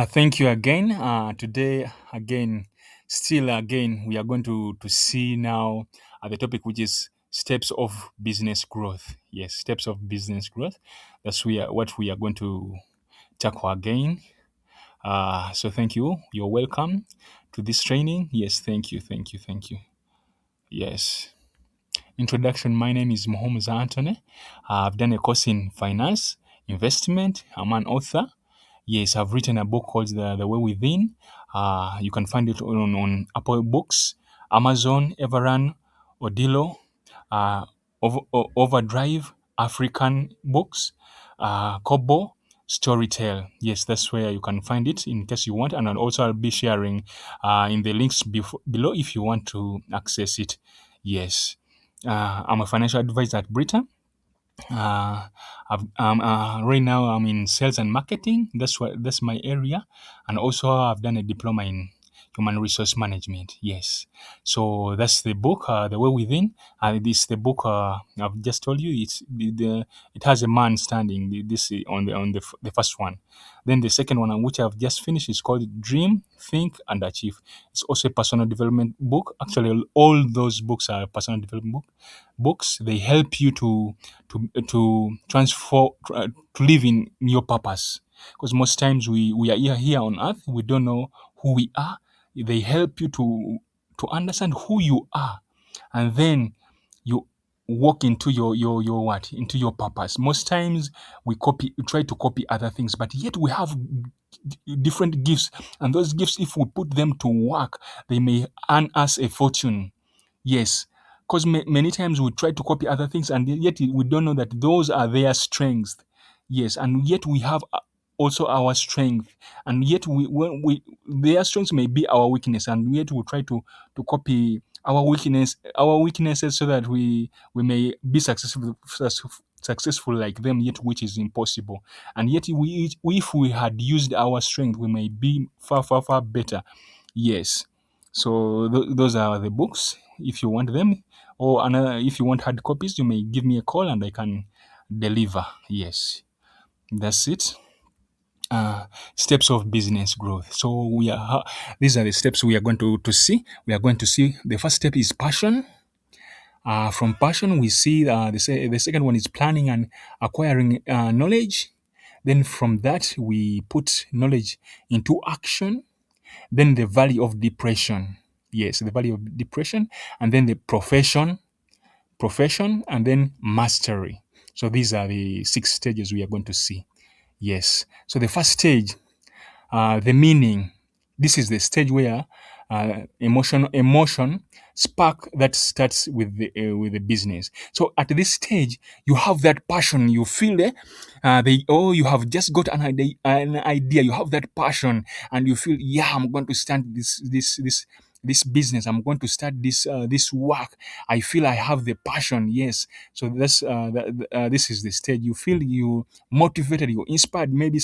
Thank you again. Today, again, still again, we are going to see now the topic which is steps of business growth. Yes, steps of business growth. What we are going to tackle again. So thank you. You're welcome to this training. Yes, thank you. Yes. Introduction. My name is Mohammed Anthony. I've done a course in finance, investment. I'm an author. Yes, I've written a book called The Way Within. You can find it on Apple Books, Amazon, Everand, Odilo, uh, Overdrive, African Books, Kobo, Storytel. Yes, that's where you can find it in case you want. And I'll be sharing in the links below if you want to access it. Yes. I'm a financial advisor at Britain. Uh, right now I'm in sales and marketing. That's my area, and also I've done a diploma in human resource management. Yes, so that's the book, The Way Within. This the book I've just told you. It has a man standing. This the first one. Then the second one, which I've just finished, is called Dream, Think, and Achieve. It's also a personal development book. Actually, all those books are personal development books. They help you to transfer to live in your purpose, because most times we are here on earth, we don't know who we are. They help you to understand who you are, and then you walk into your what, into your purpose. Most times we try to copy other things, but yet we have different gifts, and those gifts, if we put them to work, they may earn us a fortune. Yes, because many times we try to copy other things, and yet we don't know that those are their strengths. Yes, and yet we have also our strength, and yet when we their strengths may be our weakness, and yet we try to copy our weaknesses, so that we may be successful like them, yet which is impossible. And yet if we had used our strength, we may be far better. Yes. So those are the books. If you want them, or another, if you want hard copies, you may give me a call and I can deliver. Yes, that's it. Steps of business growth. So these are the steps we are going to see. We are going to see the first step is passion. From passion, we see the second one is planning and acquiring knowledge. Then from that, we put knowledge into action. Then the value of depression. Yes, the value of depression. And then the profession, and then mastery. So these are the 6 stages we are going to see. Yes. So the first stage, the meaning. This is the stage where emotion spark that starts with the business. So at this stage, you have that passion. You feel you have just got an idea. You have that passion, and you feel, yeah, I'm going to start this business. I'm going to start this work. I feel I have the passion. Yes. So this is the stage. You feel you motivated. You inspired. Maybe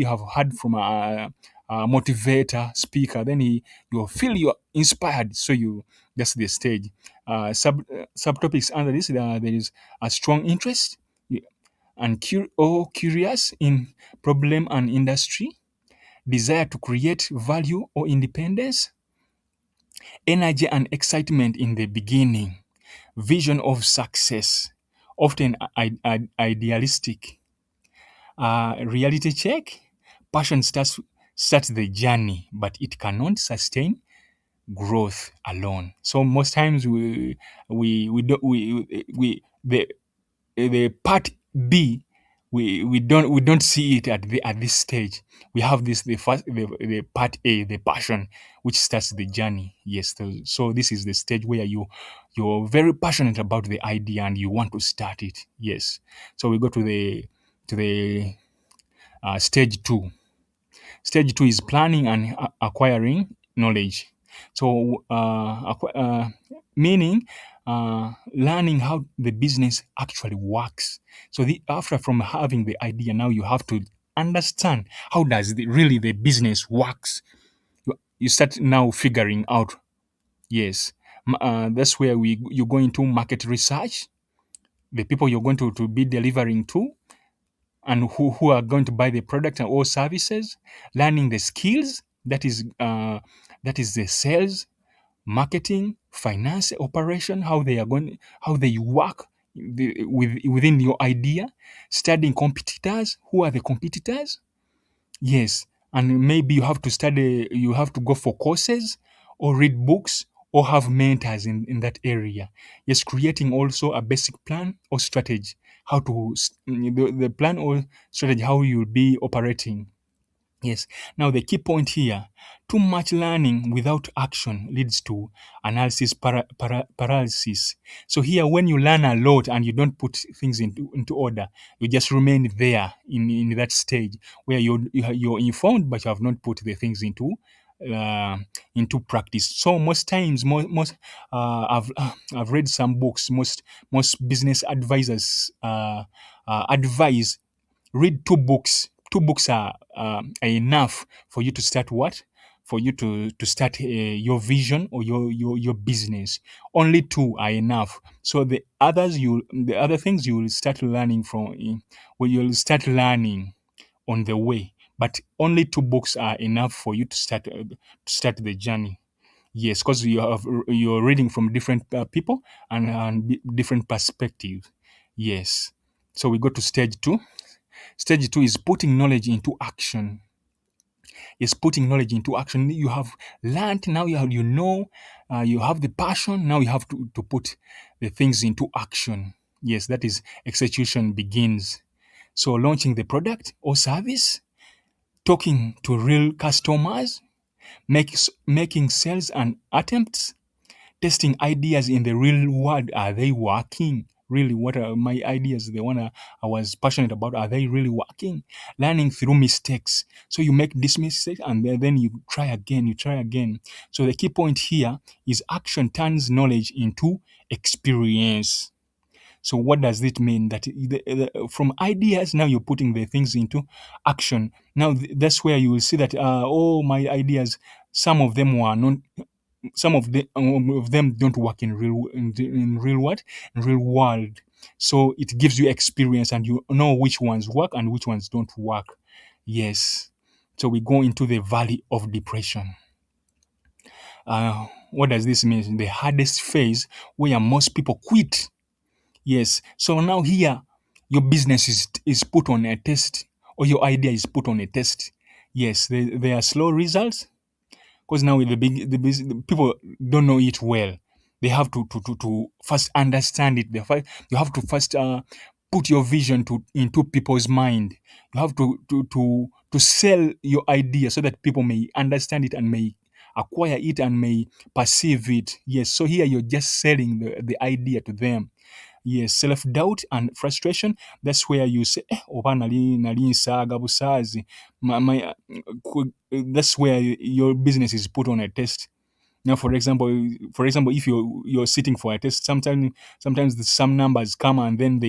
you have heard from a motivator speaker. Then you feel you're inspired. So that's the stage. Subtopics under this, there is a strong interest and curious in problem and industry, desire to create value or independence, energy and excitement in the beginning, vision of success, often idealistic, reality check, passion starts the journey, but it cannot sustain growth alone. So most times we don't we the part B, we don't see it at this stage. We have the part A, the passion, which starts the journey. Yes, so this is the stage where you're very passionate about the idea and you want to start it. Yes, so we go to the stage two. Stage two is planning and acquiring knowledge. So, meaning learning how the business actually works. So, after from having the idea, now you have to understand how does really the business works. You start now figuring out. Yes, that's where you go into market research. The people you're going to be delivering to, and who are going to buy the product or services, learning the skills, that is the sales, marketing, finance, operation, how they work within your idea, studying competitors, who are the competitors. Yes, and maybe you have to go for courses or read books or have mentors in that area. Yes, creating also a basic plan or strategy, the plan or strategy, how you'll be operating. Yes. Now, the key point here, too much learning without action leads to analysis paralysis. So, here, when you learn a lot and you don't put things into order, you just remain there in that stage where you're informed, but you have not put the things uh, into practice. So most times, I've read some books. Most business advisors advise read two books. Two books are enough for you to start what? For you to start your vision or your business. Only two are enough. So the other things you will start learning well, you'll start learning on the way. But only two books are enough for you to start the journey. Yes, because you're reading from different people and different perspectives. Yes. So we go to stage two. Stage two is putting knowledge into action. Is putting knowledge into action. You have learned, now you have the passion, now you have to put the things into action. Yes, that is execution begins. So launching the product or service, talking to real customers, making sales and attempts, testing ideas in the real world. Are they working? Really, what are my ideas, the one I was passionate about, are they really working? Learning through mistakes. So you make this mistake and then you try again, So the key point here is action turns knowledge into experience. So what does it mean? That from ideas, now you're putting the things into action. Now that's where you will see that, oh, my ideas, some of them were not of them don't work in real what in real world. So it gives you experience and you know which ones work and which ones don't work. Yes. So we go into the valley of depression. What does this mean? The hardest phase where most people quit. Yes. So now here, your business is put on a test, or your idea is put on a test. Yes, there are slow results, because now with the people don't know it well. They have to first understand it. You have to first put your vision into people's mind. You have to sell your idea so that people may understand it and may acquire it and may perceive it. Yes, so here you're just selling the idea to them. Yes, self-doubt and frustration. That's where you say, oba nali nsaaga busaazi. That's where your business is put on a test. Now, for example, if you're sitting for a test, sometimes some numbers come and then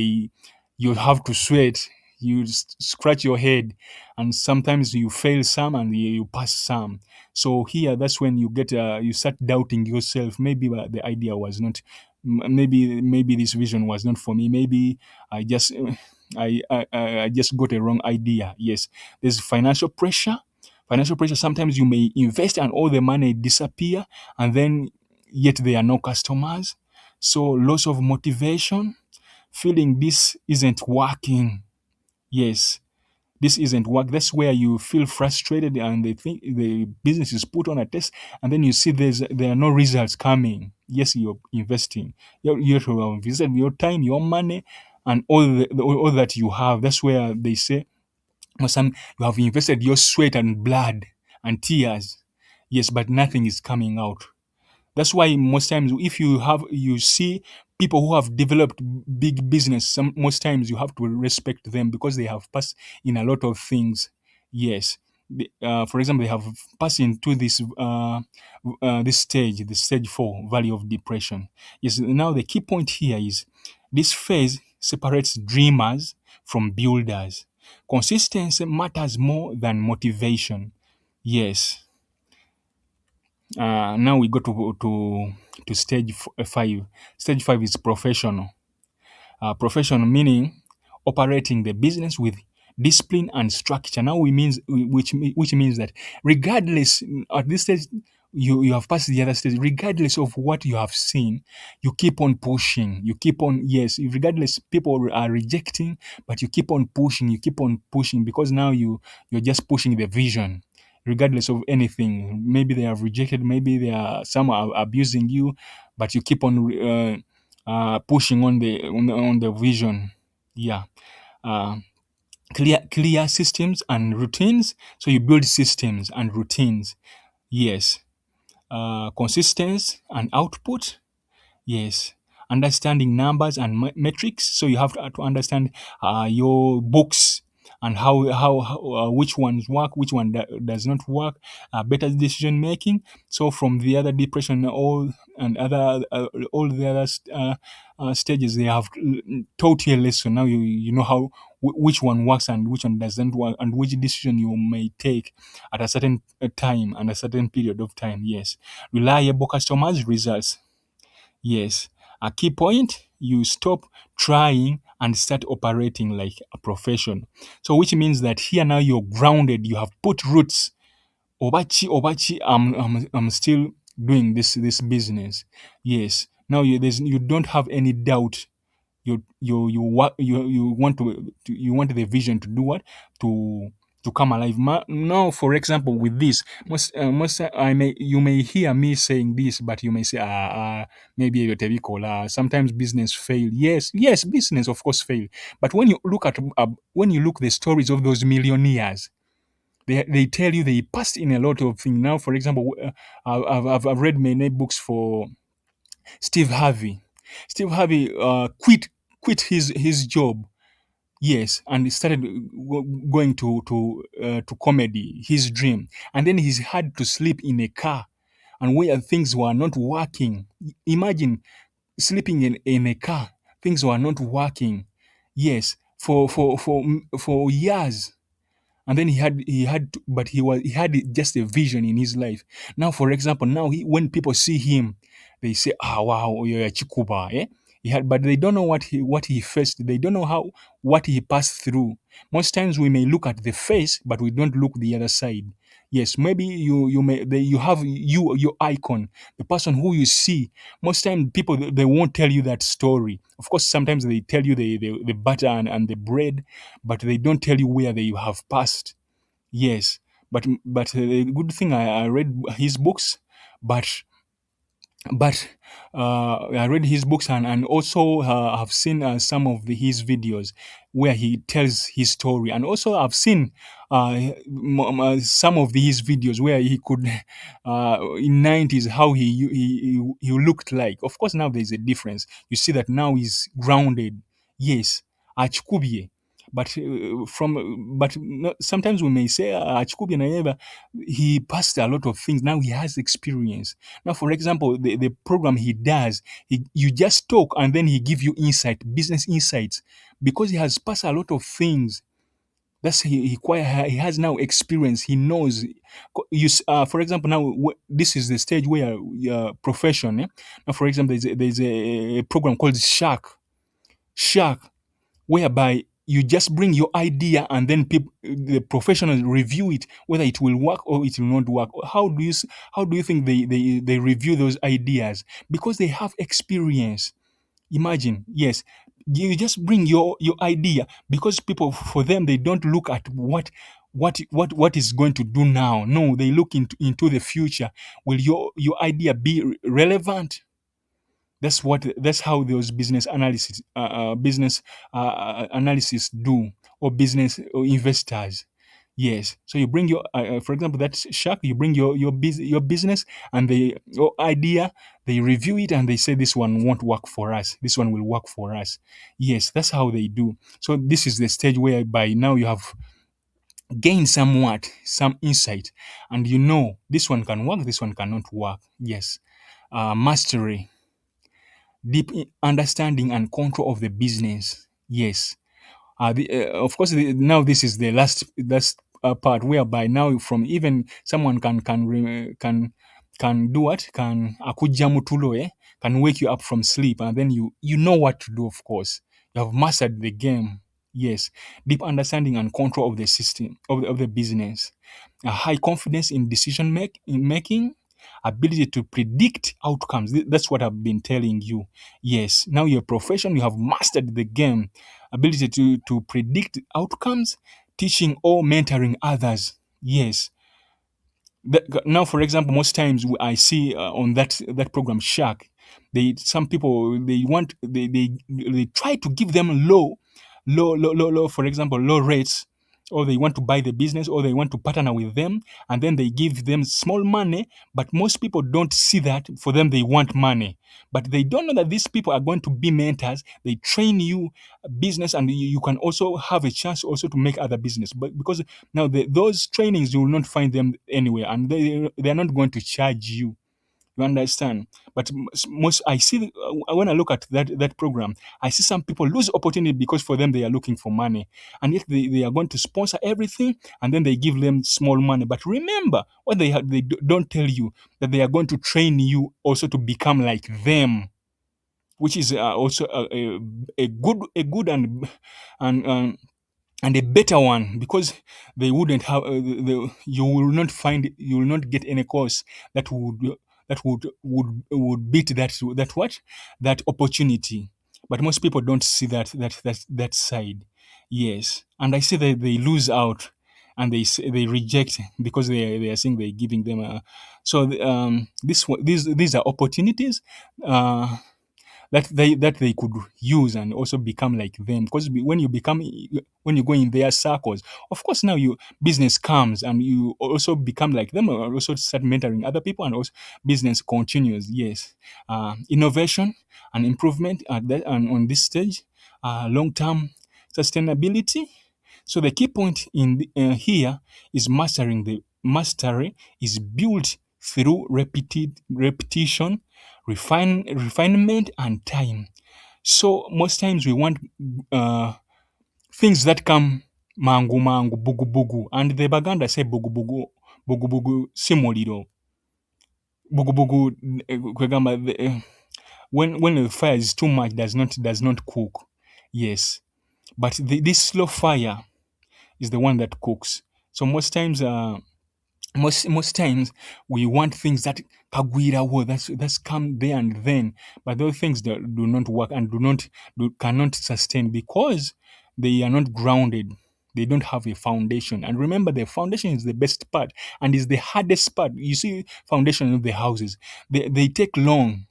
you have to sweat. You scratch your head, and sometimes you fail some and you pass some. So here, that's when you start doubting yourself. Maybe the idea was not. Maybe this vision was not for me. Maybe I just I just got a wrong idea. Yes, there's financial pressure. Financial pressure. Sometimes you may invest and all the money disappear, and then yet there are no customers. So loss of motivation, feeling this isn't working. Yes, this isn't work. That's where you feel frustrated and they think the business is put on a test, and then you see there are no results coming. Yes, you're investing. You have to invest your time, your money, and all that you have. That's where they say, some you have invested your sweat and blood and tears. Yes, but nothing is coming out. That's why most times, if you see people who have developed big business, most times you have to respect them because they have passed in a lot of things. Yes. For example, they have passed into this stage, the stage four, valley of depression. Yes. Now the key point here is this phase separates dreamers from builders. Consistency matters more than motivation. Yes. Now we go to stage five. Stage five is professional. Professional meaning operating the business with discipline and structure. Now we means which means that regardless at this stage you have passed the other stage, regardless of what you have seen, you keep on pushing. You keep on, yes, regardless people are rejecting, but you keep on pushing, you keep on pushing because now you're just pushing the vision regardless of anything. Maybe they have rejected, maybe they are some are abusing you, but you keep on pushing on the vision. Yeah. Uh, clear systems and routines. So you build systems and routines. Yes. Consistency and output. Yes. Understanding numbers and metrics. So you have to understand your books and how which ones work, which one does not work. Better decision making. So from the other depression, all the other stages, they have taught you a lesson. Now you know how which one works and which one doesn't work, and which decision you may take at a certain time and a certain period of time. Yes. Reliable customers results. Yes. A key point, you stop trying and start operating like a profession. So which means that here now you're grounded, you have put roots. Obachi, I'm still doing this business. Yes. Now you don't have any doubt. You want you want the vision to do what, to come alive. Now for example with this, most I may you may hear me saying this, but you may say maybe you're typical, sometimes business fail. Yes, business of course fail, but when you look the stories of those millionaires, they tell you they passed in a lot of things. Now for example, I've read many books for Steve Harvey. Steve Harvey quit his job. Yes, and he started going to comedy, his dream, and then he's had to sleep in a car, and where things were not working. Imagine sleeping in a car, things were not working. Yes, for years, and then he had just a vision in his life. Now for example, now when people see him, they say, wow, you're a chikuba, eh? But they don't know what he faced. They don't know what he passed through. Most times we may look at the face, but we don't look the other side. Yes, maybe you have your icon, the person who you see. Most times people, they won't tell you that story. Of course, sometimes they tell you the butter and the bread, but they don't tell you where they have passed. Yes, but a good thing I read his books, but I read his books, and also I've seen some of his videos where he tells his story, and also I've seen some of his videos where he could in 90s how he looked like. Of course, now there's a difference. You see that now he's grounded. Yes, achikubye. Sometimes we may say achikubye na he passed a lot of things. Now he has experience. Now, for example, the program he does, you just talk and then he give you business insights, because he has passed a lot of things. That's he has now experience. He knows. For example, now this is the stage where profession. Now, for example, there's a program called Shark, whereby you just bring your idea and then the professionals review it whether it will work or it will not work. How do you think they review those ideas? Because they have experience. Imagine, yes, you just bring your idea, because people, for them, they don't look at what is going to do now. No, they look into the future. Will your idea be relevant? That's how those business analysis do, or business or investors. Yes, so you bring for example, that shark, you bring your business and your idea, they review it and they say this one won't work for us, this one will work for us. Yes, that's how they do. So this is the stage whereby now you have gained some insight, and you know this one can work, this one cannot work. Yes. Mastery, deep understanding and control of the business. Yes. Of course, now this is the last part, whereby now from even someone can do what, can akuja mutulo, can wake you up from sleep, and then you know what to do. Of course, you have mastered the game. Yes, deep understanding and control of the system of the business, a high confidence in in making, ability to predict outcomes. That's what I've been telling you. Yes, now your profession, you have mastered the game, ability to predict outcomes, teaching or mentoring others. Yes, now for example, most times I see on that program Shark, they some people they want they try to give them low, for example, low rates, or they want to buy the business, or they want to partner with them, and then they give them small money. But most people don't see that. For them, they want money, but they don't know that these people are going to be mentors. They train you business, and you can also have a chance also to make other business. But because now those trainings, you will not find them anywhere, and they are not going to charge you. You understand? But most I see when I look at that program, I see some people lose opportunity because for them they are looking for money, and yet they are going to sponsor everything, and then they give them small money. But remember, what don't tell you that they are going to train you also to become like them, which is also a good and and a better one, because they wouldn't have you will not find, you will not get any course that would beat that opportunity. But most people don't see that side. Yes, and I see that they lose out, and they reject because they are saying they're giving them these are opportunities uh that they could use and also become like them, because when you go in their circles, of course now you business comes and you also become like them, or also start mentoring other people, and also business continues. Yes, innovation and improvement at that and on this stage, long-term sustainability. So the key point here is mastery is built through repetition, refinement, and time. So most times we want uh, things that come mangu mangu, bugu bugu, and the Baganda say bugu bugu, bugu bugu simuliro, bugu bugu. Kwegamba, when the fire is too much, does not cook. Yes, but this slow fire is the one that cooks. So most times we want things that kagwira wo, that's come there and then, but those things that do not work and cannot sustain because they are not grounded. They don't have a foundation. And remember, the foundation is the best part and is the hardest part. You see, foundation of the houses, they take long.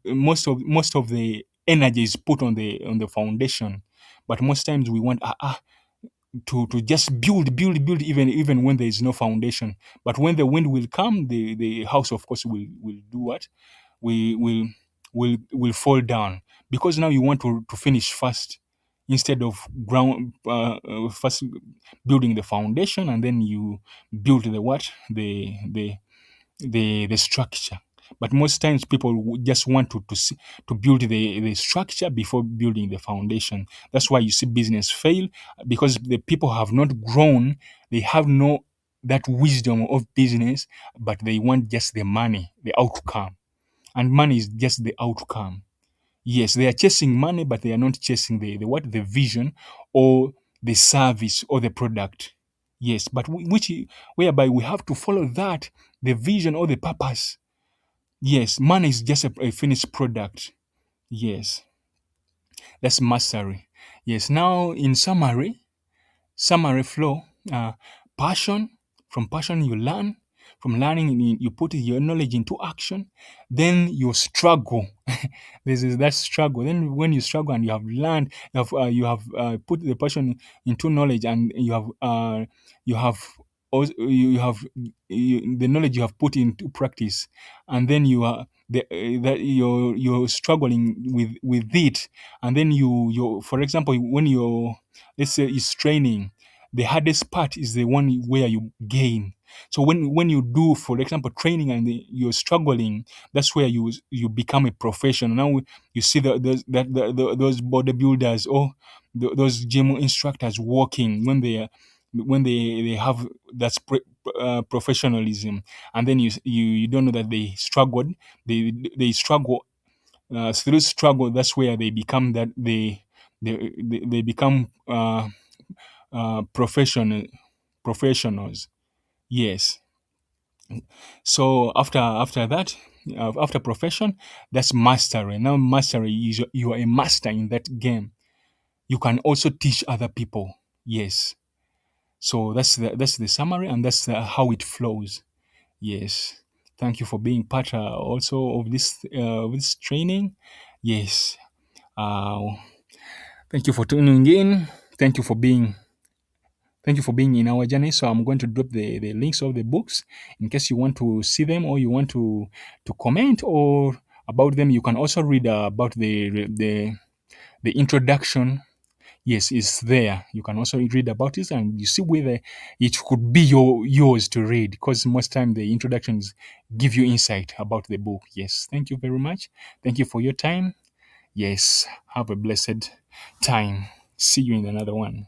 Most of the energy is put on the foundation, but most times we want to just build even when there is no foundation. But when the wind will come, the house of course will do what? We will fall down, because now you want to finish fast instead of ground first building the foundation, and then you build the what? The structure. But most times people just want to build the structure before building the foundation. That's why you see business fail, because the people have not grown. They have no that wisdom of business, but they want just the money, the outcome, and money is just the outcome. Yes, they are chasing money, but they are not chasing the vision or the service or the product. Yes, but whereby we have to follow that, the vision or the purpose. Yes, money is just a finished product. Yes, that's mastery. Yes, now in summary flow, passion. From passion you learn. From learning you put your knowledge into action. Then you struggle. This is that struggle. Then when you struggle and you have learned, you have put the passion into knowledge, and you have also the knowledge you have put into practice, and then you are that you're struggling with it, and then you for example, when you're, let's say, is training, the hardest part is the one where you gain. So when you do, for example, training, and you're struggling, that's where you become a professional. Now you see those bodybuilders, or those gym instructors working, when they have that professionalism, and then you don't know that they struggled. They struggle through struggle. That's where they become They become professionals. Yes. So after that, after profession, that's mastery. Now mastery is you are a master in that game. You can also teach other people. Yes. So that's the summary, and that's how it flows. Yes. Thank you for being part also of this training. Yes. Uh, Thank you for tuning in. Thank you for being Thank you for being in our journey. So I'm going to drop the links of the books in case you want to see them, or you want to comment or about them. You can also read about the introduction. Yes, it's there. You can also read about it, and you see whether it could be yours to read, because most time the introductions give you insight about the book. Yes, thank you very much. Thank you for your time. Yes, have a blessed time. See you in another one.